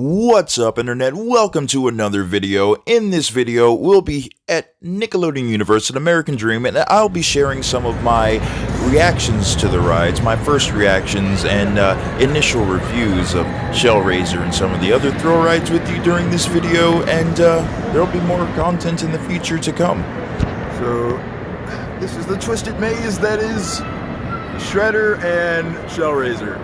What's up, internet? Welcome to another video. In this video, we'll be at Nickelodeon Universe, an American Dream, and I'll be sharing some of my reactions to the rides, my first reactions and initial reviews of Shellraiser and some of the other thrill rides with you during this video, and there'll be more content in the future to come. So, this is the Twisted Maze that is Shredder and Shellraiser.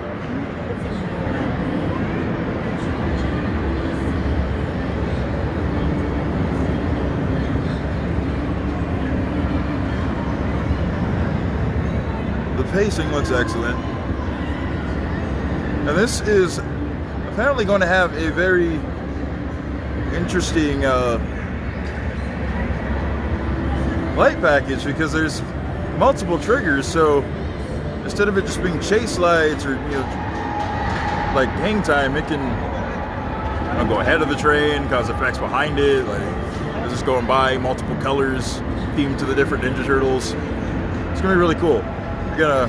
The pacing looks excellent, and this is apparently going to have a very interesting light package because there's multiple triggers. So instead of it just being chase lights or like hang time, it can go ahead of the train, cause effects behind it. Like it's just going by, multiple colors themed to the different Ninja Turtles. It's gonna be really cool. Gonna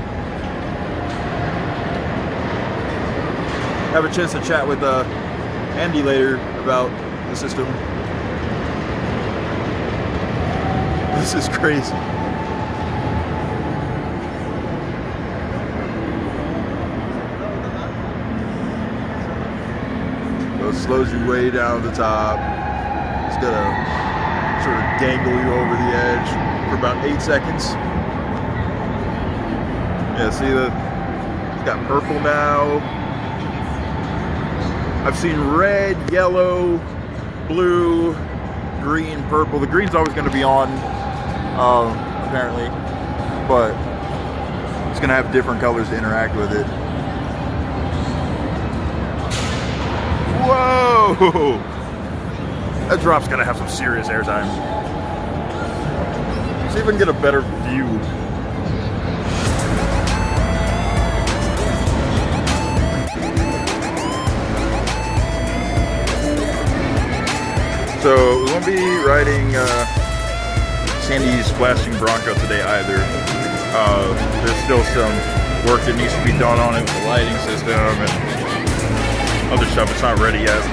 have a chance to chat with Andy later about the system. This is crazy. So it slows you way down to the top. It's gonna sort of dangle you over the edge for about 8 seconds. Yeah, see it's got purple now. I've seen red, yellow, blue, green, purple. The green's always going to be on, apparently, but it's going to have different colors to interact with it. Whoa! That drop's going to have some serious airtime. See if I can get a better view. So we won't be riding Sandy's Splashing Bronco today either. There's still some work that needs to be done on it with the lighting system and other stuff. It's not ready yet.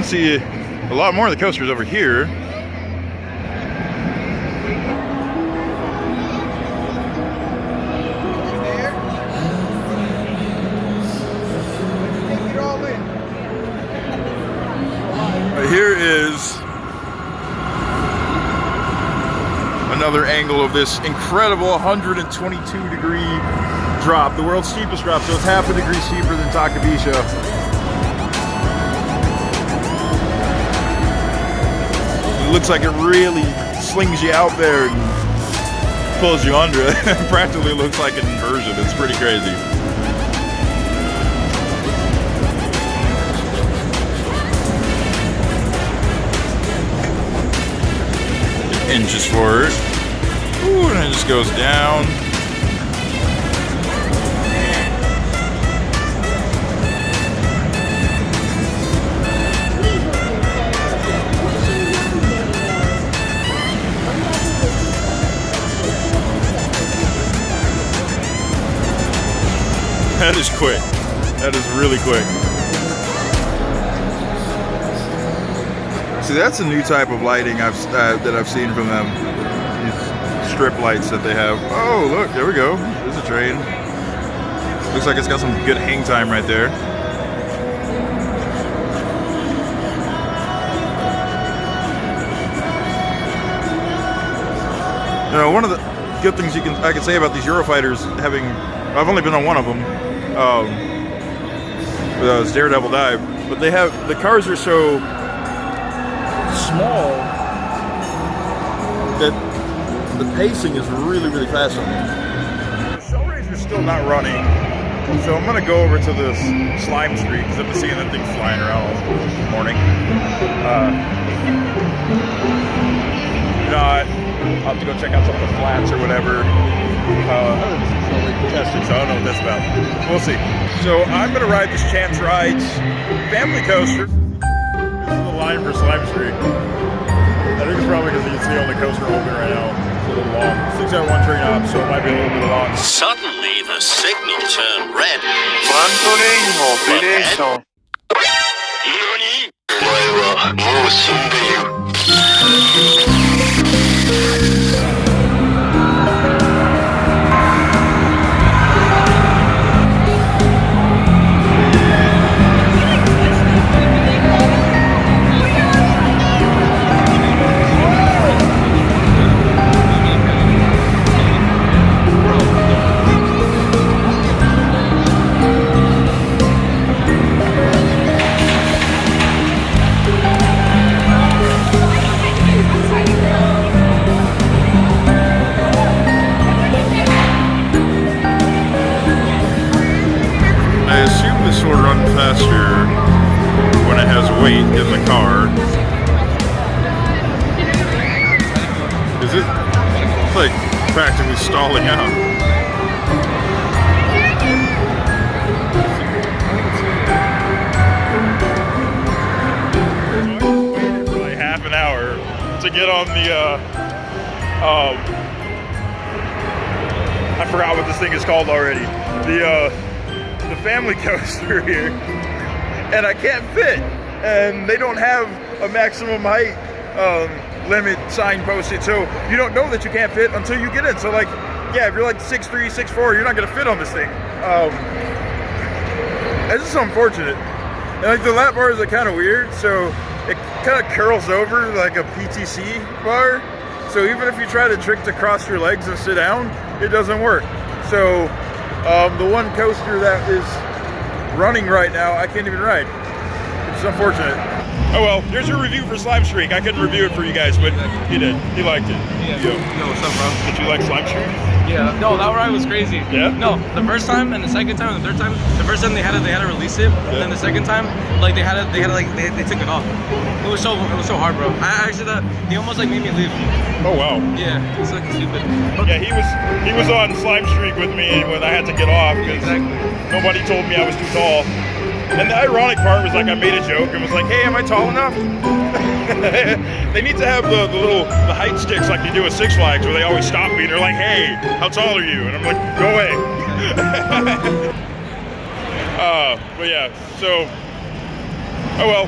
See a lot more of the coasters over here. But here is another angle of this incredible 122-degree drop, the world's steepest drop, so it's half a degree steeper than Takabisha. It looks like it really slings you out there and pulls you under it. It practically looks like an inversion. It's pretty crazy. It inches forward. Ooh, and it just goes down. That is quick. That is really quick. See, that's a new type of lighting that I've seen from them. These strip lights that they have. Oh, look, there we go. There's a train. Looks like it's got some good hang time right there. You know, one of the good things I can say about these Eurofighters, I've only been on one of them. With Daredevil Dive, but the cars are so small that the pacing is really, really fast on me. The Shellraiser's still not running, so I'm gonna go over to this slime street because I've been seeing that thing flying around all morning. I'll have to go check out some of the flats or whatever. Testing, so I don't know what that's about. We'll see. So I'm gonna ride this Chance Rides family coaster. This is the line for Slime Street. I think it's probably because you can see on the coaster open right now. It's a little long. This thing's got one train up, so it might be a little bit long. Suddenly the signal turned red. Weight in the car. Is it? It's like practically stalling out. I waited for like half an hour to get on the I forgot what this thing is called already. The family coaster here. And I can't fit. And they don't have a maximum height limit sign posted, so you don't know that you can't fit until you get in. So like, yeah, if you're like 6'3", 6'4", you're not gonna fit on this thing. It's just unfortunate. And like the lap bars are kind of weird, so it kind of curls over like a PTC bar. So even if you try the trick to cross your legs and sit down, it doesn't work. So the one coaster that is running right now, I can't even ride. It's unfortunate. Oh well, here's your review for Slime Streak. I couldn't review it for you guys, but he did. He liked it. Yeah. Yo, what's up, bro? Did you like Slime Streak? Yeah. No, that ride was crazy. Yeah? No, the first time and the second time and the third time. The first time they had to release it, and then the second time, like they took it off. It was so hard, bro. I actually thought he almost like made me leave. Oh wow. Yeah, it's like stupid. Yeah, he was on Slime Streak with me when I had to get off because nobody told me I was too tall. And the ironic part was like I made a joke and was like, hey, am I tall enough? They need to have the height sticks like they do at Six Flags where they always stop me and they're like, hey, how tall are you? And I'm like, go away. But yeah, so, oh well.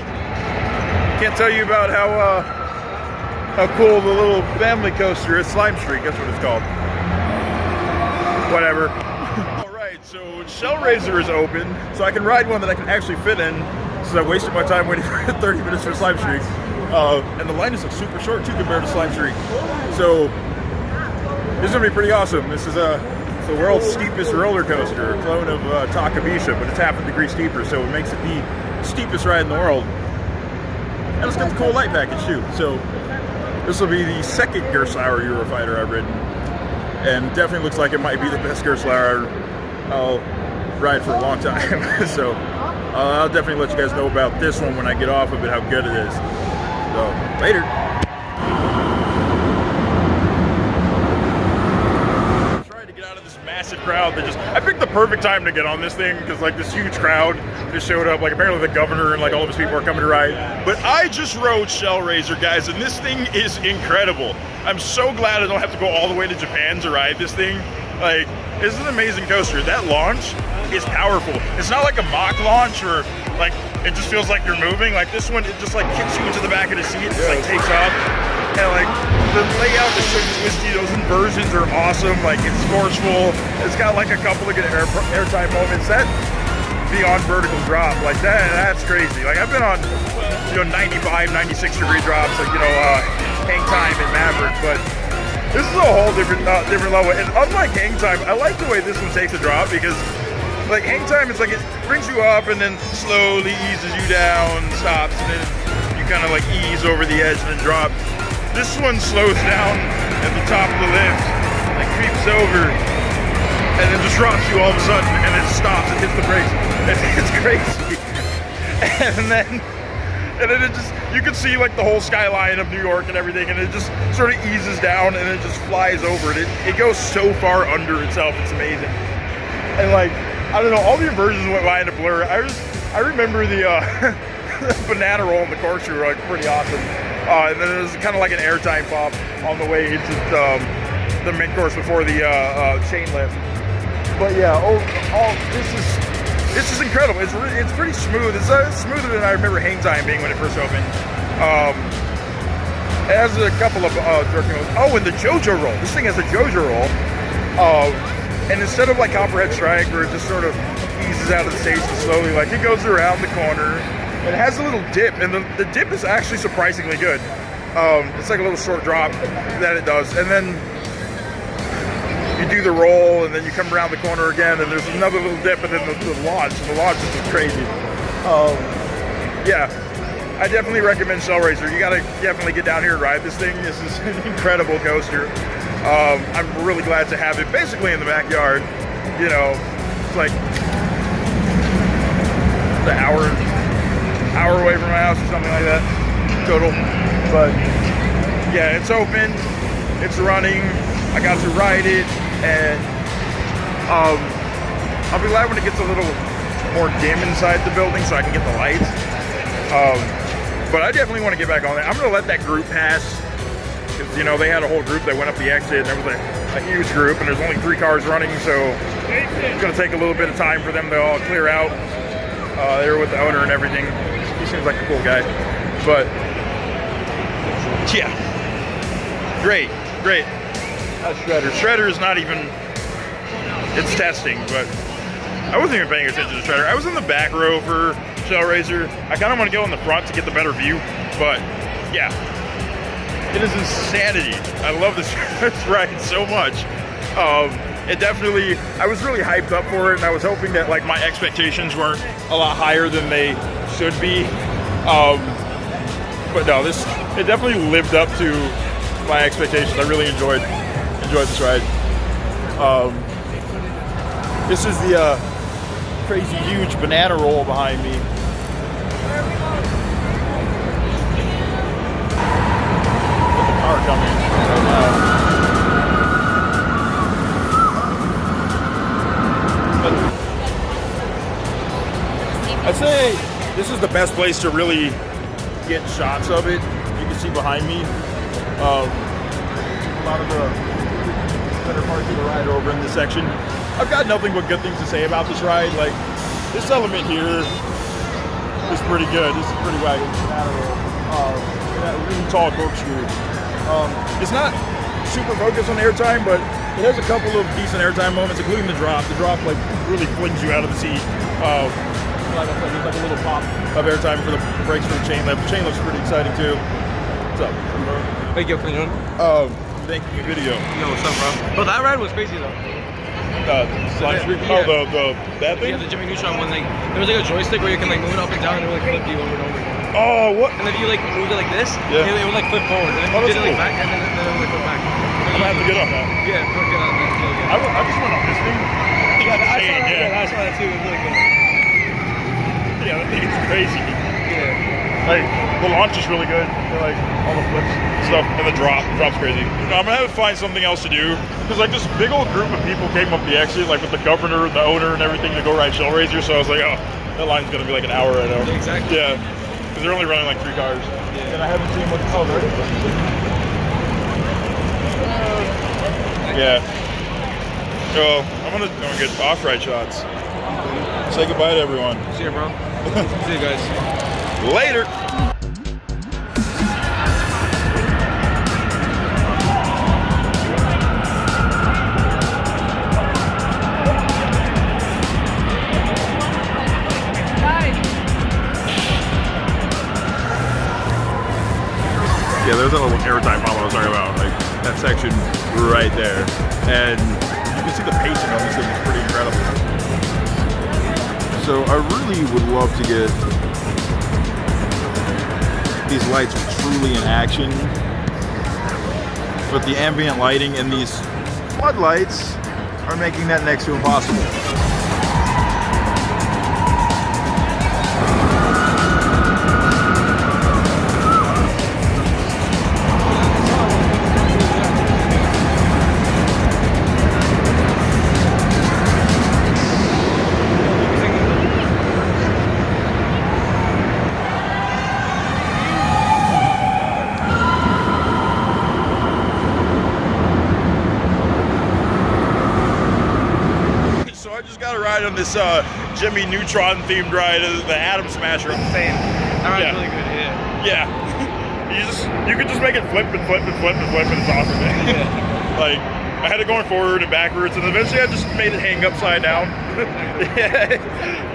Can't tell you about how cool the little family coaster is. Slime Streak, that's what it's called. Whatever. So Shellraiser is open, so I can ride one that I can actually fit in, since I wasted my time waiting for 30 minutes for Slime Streak. And the line is like super short too compared to Slime Streak. So this is gonna be pretty awesome. This is the world's steepest roller coaster, a clone of Takabisha, but it's half a degree steeper, so it makes it the steepest ride in the world. And it's got the cool light package too. So this will be the second Gerstlauer Eurofighter I've ridden, and definitely looks like it might be the best Gerstlauer I'll ride for a long time. So I'll definitely let you guys know about this one when I get off of it, how good it is. So later. Trying to get out of this massive crowd that I picked the perfect time to get on this thing because like this huge crowd just showed up. Like apparently the governor and like all of his people are coming to ride. But I just rode Shellraiser, guys, and this thing is incredible. I'm so glad I don't have to go all the way to Japan to ride this thing. Like, this is an amazing coaster. That launch is powerful. It's not like a mock launch or like it just feels like you're moving. Like this one, it just like kicks you into the back of the seat. It like takes off. And like the layout is so twisty. Those inversions are awesome. Like it's forceful. It's got like a couple of good airtime moments. That beyond vertical drop, like that's crazy. Like I've been on 95, 96 degree drops, like hang time in Maverick, but this is a whole different level. And unlike hang time, I like the way this one takes a drop because like hang time is like it brings you up and then slowly eases you down, stops, and then you kind of like ease over the edge and then drop. This one slows down at the top of the lift, like creeps over, and then just drops you all of a sudden, and it stops and hits the brakes. It's crazy. And then it just, you can see like the whole skyline of New York and everything, and it just sort of eases down and it just flies over it. It goes so far under itself, it's amazing. And like, I don't know, all the inversions went by in a blur. I remember the banana roll and the corkscrew were like pretty awesome. And then there was kind of like an airtime pop on the way into the mid course before the chain lift. But yeah, all this is incredible. It's pretty smooth. It's smoother than I remember hang time being when it first opened. It has a couple of jerky modes. Oh, and the JoJo roll. This thing has a JoJo roll. And instead of like Copperhead Strike, where it just sort of eases out of the station slowly, like it goes around the corner. And it has a little dip, and the dip is actually surprisingly good. It's like a little short drop that it does. And then you do the roll, and then you come around the corner again, and there's another little dip, and then the launch. The launch is just crazy. Yeah, I definitely recommend Shellraiser. You gotta definitely get down here and ride this thing. This is an incredible coaster. I'm really glad to have it basically in the backyard. You know, it's like the hour away from my house or something like that, total. But yeah, it's open, it's running. I got to ride it, and I'll be glad when it gets a little more dim inside the building so I can get the lights. But I definitely want to get back on that. I'm gonna let that group pass, because you know they had a whole group that went up the exit, and there was a huge group, and there's only 3 cars running, so it's gonna take a little bit of time for them to all clear out. They were with the owner and everything. He seems like a cool guy. But yeah, great. That's Shredder. Shredder is not even, it's testing, but I wasn't even paying attention to Shredder. I was in the back row for Shellraiser. I kind of want to go in the front to get the better view, but yeah, it is insanity. I love this ride so much. It definitely, I was really hyped up for it, and I was hoping that like my expectations weren't a lot higher than they should be. But no, it definitely lived up to my expectations. I really enjoyed this ride. This is the crazy huge banana roll behind me. With the car coming right now. I'd say this is the best place to really get shots of it. You can see behind me a lot of the better parts of the ride are over in this section. I've got nothing but good things to say about this ride. Like, this element here is pretty good. This is pretty wagon. That really tall corkscrew. It's not super focused on airtime, but it has a couple of decent airtime moments, including the drop. The drop like really flings you out of the seat. Like I said, there's like a little pop of airtime for the brakes for the chain lift. The chain lift's pretty exciting too. What's up? Thank you, Clint. Thank you, video. Yo, what's up, bro? But that ride was crazy though. Slide screen? Yeah. Oh, that thing? Yeah, the Jimmy Neutron one. Like, there was like a joystick where you can like move it up and down, and it would like flip you over and over again. Oh, what? And if you like moved it like this, yeah, it would like flip forward. And then you did it like back, and then it would like flip back. I'm gonna have to get on that. Yeah, put it on that. Really good. I just went on this thing. Yeah, I saw that too. It was really good. Yeah, that thing is crazy. Yeah. Like, the launch is really good. Like, all the flips and stuff, and the drop's crazy. I'm gonna have to find something else to do, because like this big old group of people came up the exit, like with the governor, the owner, and everything to go ride Shellraiser. So I was like, oh, that line's gonna be like an hour right now. Exactly. Yeah, because they're only running like 3 cars. Yeah. And I haven't seen what. Oh, there it is. Yeah. So I'm gonna get off-ride shots. Say goodbye to everyone. See you, bro. See you guys. Later. Yeah, there's that little airtime pop I was talking about, like that section right there. And you can see the pacing on this thing is pretty incredible. So I really would love to get these lights truly in action. but the ambient lighting and these floodlights are making that next to impossible. On this Jimmy Neutron themed ride, the Atom Smasher. Insane. That ride's really good. Yeah. You can just make it flip and flip and flip and flip, and it's awesome, man. Yeah. Like, I had it going forward and backwards, and eventually I just made it hang upside down. Yeah.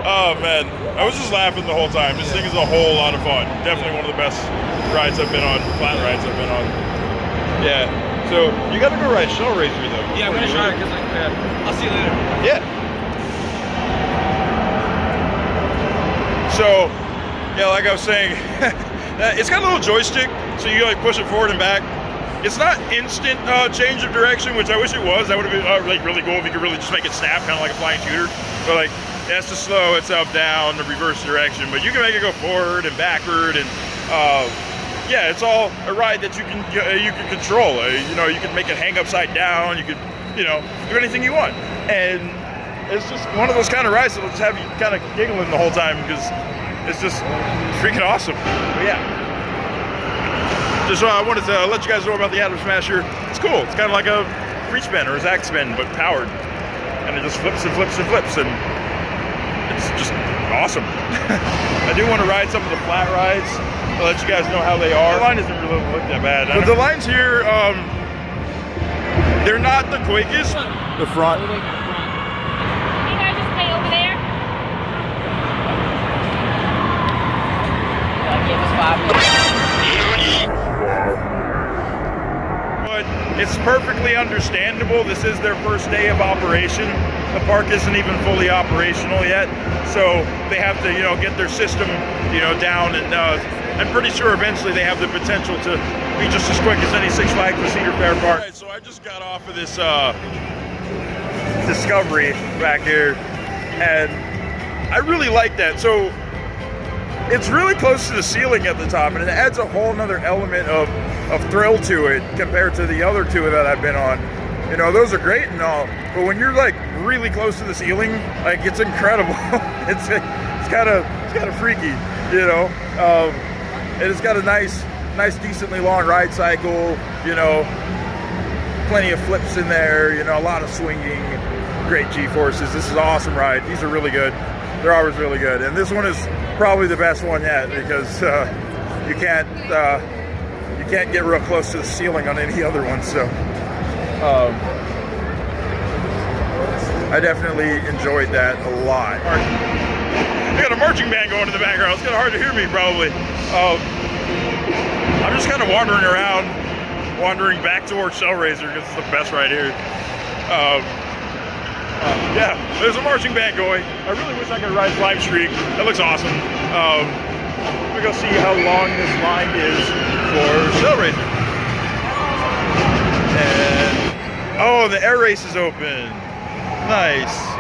Oh man, I was just laughing the whole time. This thing is a whole lot of fun. Definitely one of the best rides I've been on, flat rides I've been on. Yeah. So you got to go ride Shellraiser though. Yeah, I'm gonna try it because I'll see you later. Yeah. So, yeah, like I was saying, it's got a little joystick, so you like push it forward and back. It's not instant change of direction, which I wish it was. That would have been like really cool if you could really just make it snap, kind of like a flying shooter. But like, that's to slow itself down, the reverse direction. But you can make it go forward and backward, and yeah, it's all a ride that you can control. You know, you can make it hang upside down. You could, you know, do anything you want, and it's just one of those kind of rides that'll just have you kind of giggling the whole time because it's just freaking awesome. But yeah, just I wanted to let you guys know about the Atom Smasher. It's cool. It's kind of like a free spin or a Zack spin, but powered, and it just flips and flips and flips, and it's just awesome. I do want to ride some of the flat rides to let you guys know how they are. The line doesn't really look that bad, but the lines here, they're not the quickest. The front. But it's perfectly understandable. This is their first day of operation. The park isn't even fully operational yet, so they have to, you know, get their system, you know, down. And I'm pretty sure eventually they have the potential to be just as quick as any Six Flags or Cedar Fair park. Right, so I just got off of this Discovery back here, and I really like that. So it's really close to the ceiling at the top, and it adds a whole nother element of thrill to it compared to the other two that I've been on. You know, those are great and all, but when you're like really close to the ceiling, like it's incredible. it's kind of freaky, you know. And it's got a nice, decently long ride cycle. You know, plenty of flips in there. You know, a lot of swinging. Great G-forces. This is an awesome ride. These are really good. They're always really good, and this one is probably the best one yet because you can't get real close to the ceiling on any other one. So I definitely enjoyed that a lot. I got a marching band going in the background. It's kind of hard to hear me probably. I'm just kind of wandering around, wandering back towards Shellraiser because it's the best right here. Yeah, there's a marching band going. I really wish I could ride Live Streak. That looks awesome. Let me go see how long this line is for Shellraiser. And oh, the air race is open. Nice.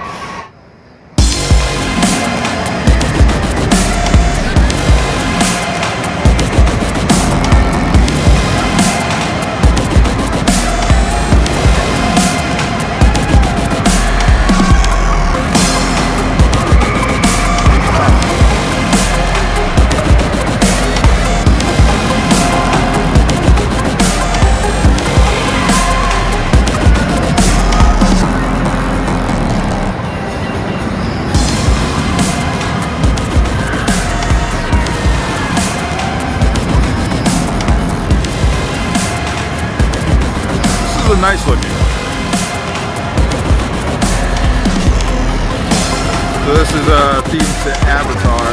Nice looking. So this is themed to Avatar.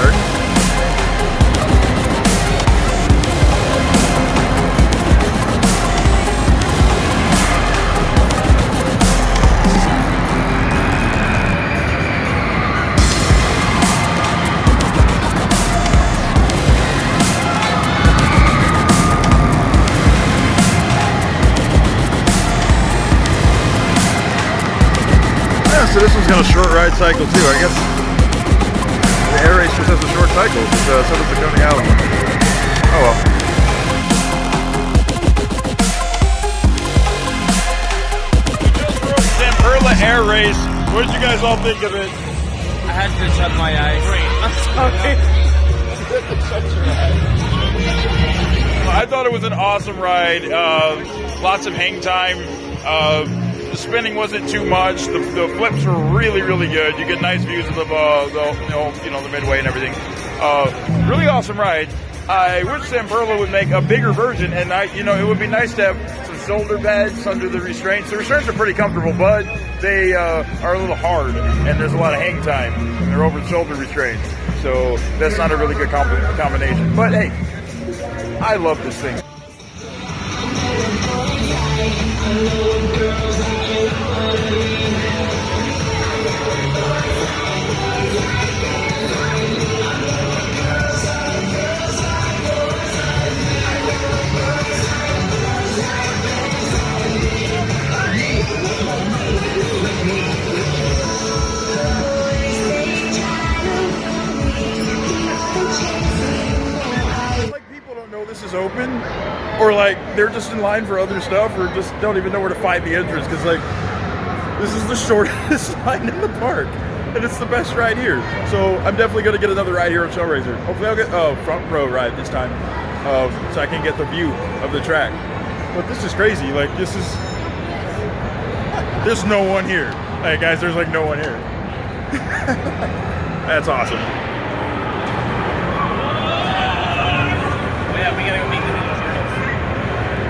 got a short ride cycle too. I guess the air race just has a short cycle, so does the Coney Island one. Oh well. Just rode Zamperla Air Race. What did you guys all think of it? I had to shut my eyes. I'm sorry. I thought it was an awesome ride. Lots of hang time. The spinning wasn't too much. The flips were really, really good. You get nice views of the midway and everything. Really awesome ride. I wish Zamperla would make a bigger version, and it would be nice to have some shoulder pads under the restraints. The restraints are pretty comfortable, but they are a little hard, and there's a lot of hang time. And they're over shoulder restraints, so that's not a really good combination. But hey, I love this thing. This is open, or like they're just in line for other stuff, or just don't even know where to find the entrance, because like this is the shortest line in the park and it's the best ride here. So I'm definitely going to get another ride here on Shellraiser. Hopefully I'll get a front row ride this time, so I can get the view of the track. But this is crazy. Like there's no one here. Hey guys, there's like no one here. That's awesome. Yeah, we gotta go meet the turtles.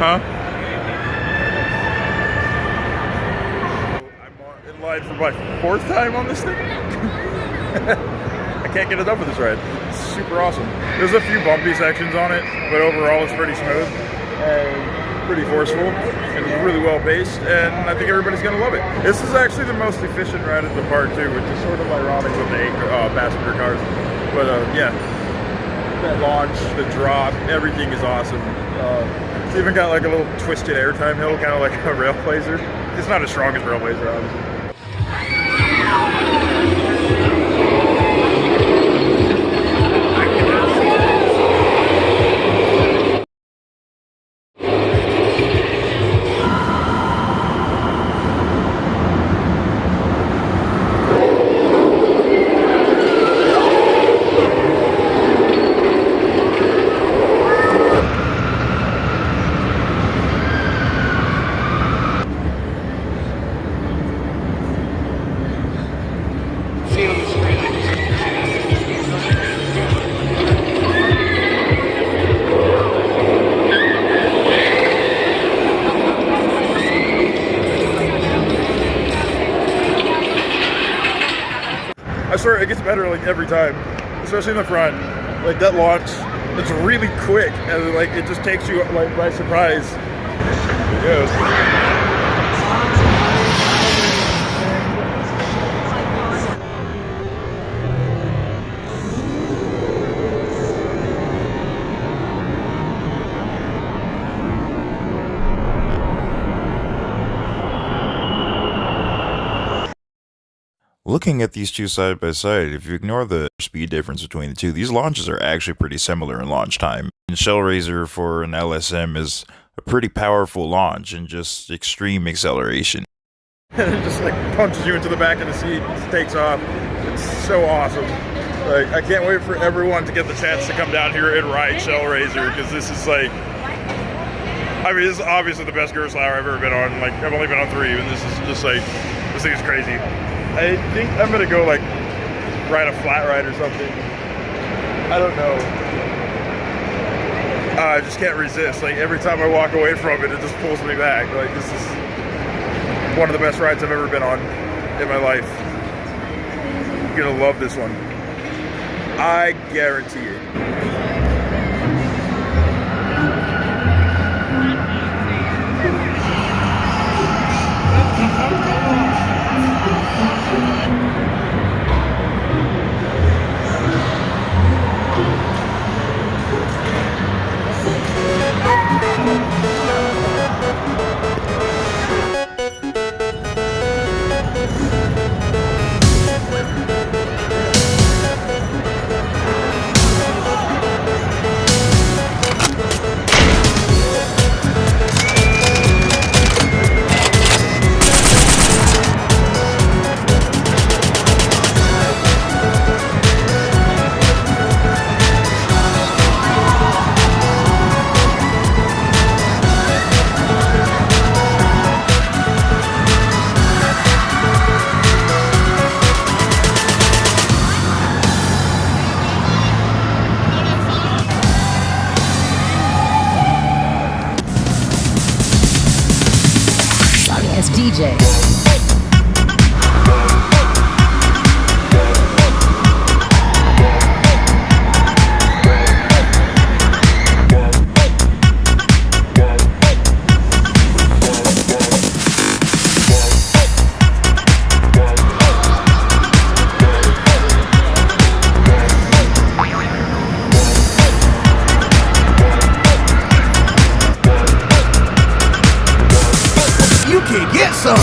Huh? I'm in line for my 4th time on this thing. I can't get enough of this ride. It's super awesome. There's a few bumpy sections on it, but overall it's pretty smooth and pretty forceful, and it's really well paced, and I think everybody's gonna love it. This is actually the most efficient ride at the park too, which is sort of ironic with the 8 passenger cars. But yeah. That launch, the drop, everything is awesome. It's even got like a little twisted airtime hill, kind of like a Railblazer. It's not as strong as Railblazer, obviously. I swear it gets better like every time, especially in the front. Like that launch, it's really quick, and like it just takes you like by surprise. It goes. Looking at these two side by side, if you ignore the speed difference between the two, these launches are actually pretty similar in launch time. And Shellraiser for an LSM is a pretty powerful launch and just extreme acceleration. And it just like punches you into the back of the seat, takes off. It's so awesome. Like I can't wait for everyone to get the chance to come down here and ride Shellraiser, because this is like, I mean, this is obviously the best Gerstlauer I've ever been on. Like I've only been on 3, and this is just like, this thing is crazy. I think I'm gonna go like ride a flat ride or something. I don't know. I just can't resist. Like every time I walk away from it, it just pulls me back. Like this is one of the best rides I've ever been on in my life. You're gonna love this one. I guarantee it. DJ. You can get some.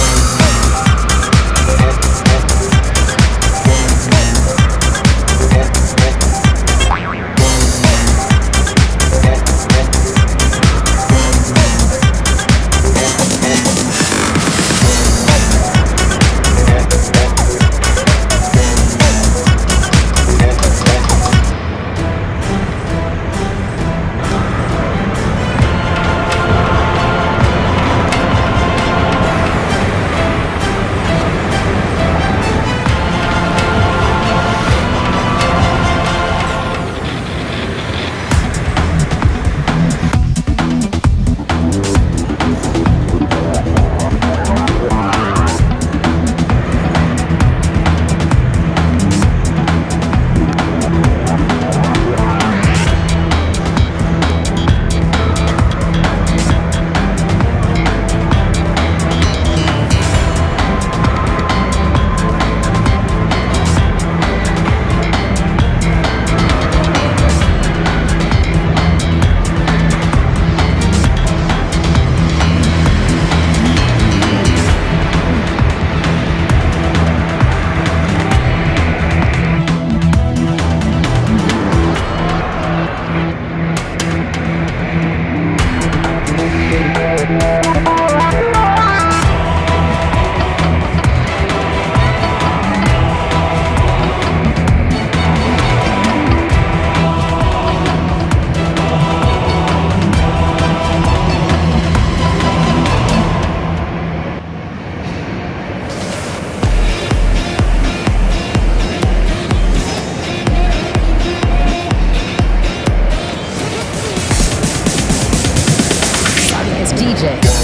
It's DJ.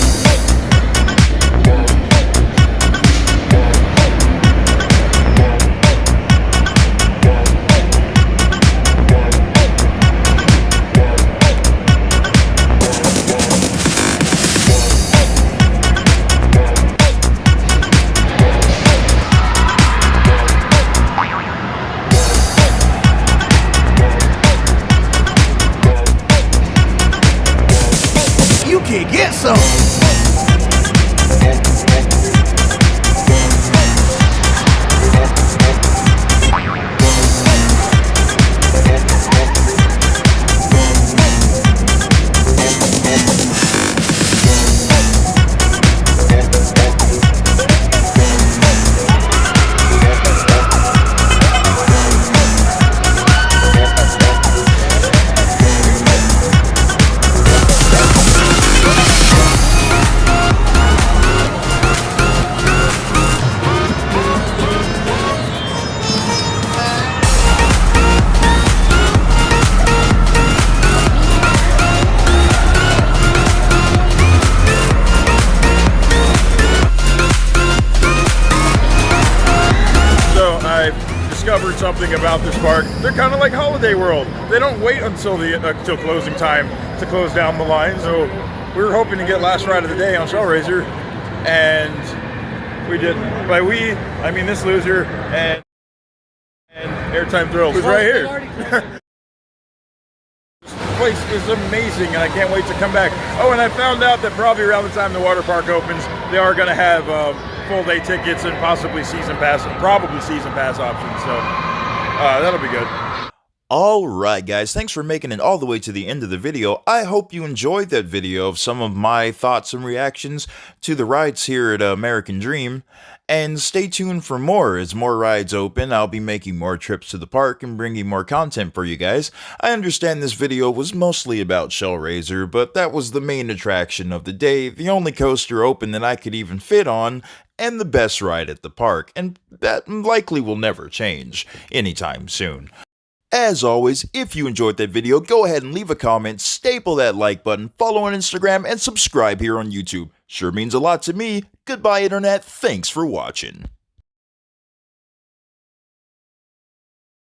You can get some. Discovered something about this park. They're kind of like Holiday World. They don't wait until till closing time to close down the line. So we were hoping to get last ride of the day on Shellraiser, and we didn't. By we, I mean this loser and Airtime Thrills is right here. This place is amazing, and I can't wait to come back. Oh, and I found out that probably around the time the water park opens, they are going to have full day tickets and possibly season pass options. So that'll be good. Alright guys, thanks for making it all the way to the end of the video. I hope you enjoyed that video of some of my thoughts and reactions to the rides here at American Dream. And stay tuned for more. As more rides open, I'll be making more trips to the park and bringing more content for you guys. I understand this video was mostly about Shellraiser, but that was the main attraction of the day, the only coaster open that I could even fit on, and the best ride at the park, and that likely will never change anytime soon. As always, if you enjoyed that video, go ahead and leave a comment, staple that like button, follow on Instagram, and subscribe here on YouTube. Sure means a lot to me. Goodbye, Internet. Thanks for watching.